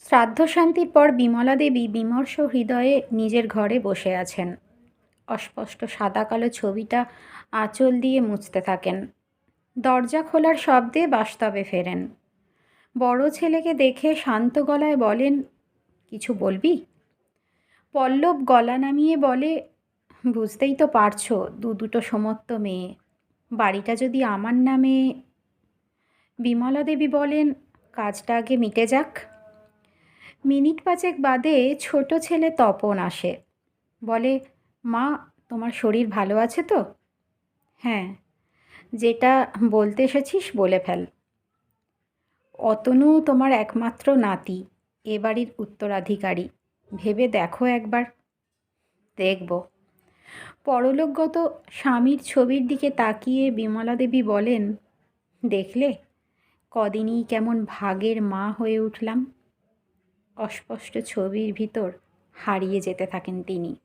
শ্রাদ্ধশান্তির পর বিমলা দেবী বিমর্ষ হৃদয়ে নিজের ঘরে বসে আছেন। অস্পষ্ট সাদা কালো ছবিটা আঁচল দিয়ে মুছতে থাকেন। দরজা খোলার শব্দে বাস্তবে ফেরেন। বড় ছেলেকে দেখে শান্ত গলায় বলেন, কিছু বলবি? পল্লব গলা নামিয়ে বলে, বুঝতেই তো পারছো, দুটো সমস্ত মেয়ে, বাড়িটা যদি আমার নামে। বিমলা দেবী বলেন, কাজটা আগে মিটে যাক। মিনিট পাঁচেক বাদে ছোট ছেলে তপন আসে। বলে, মা, তোমার শরীর ভালো আছে তো? হ্যাঁ। যেটা বলতে এসেছিস বলে ফেল। অতনু তোমার একমাত্র নাতি, এ বাড়ির উত্তরাধিকারী। ভেবে দেখো একবার। দেখব। পরলোকগত স্বামীর ছবির দিকে তাকিয়ে বিমলা দেবী বলেন, দেখলে, কদিনই কেমন ভাগের মা হয়ে উঠলাম। অস্পষ্ট ছবির ভিতর হারিয়ে যেতে থাকেন তিনি।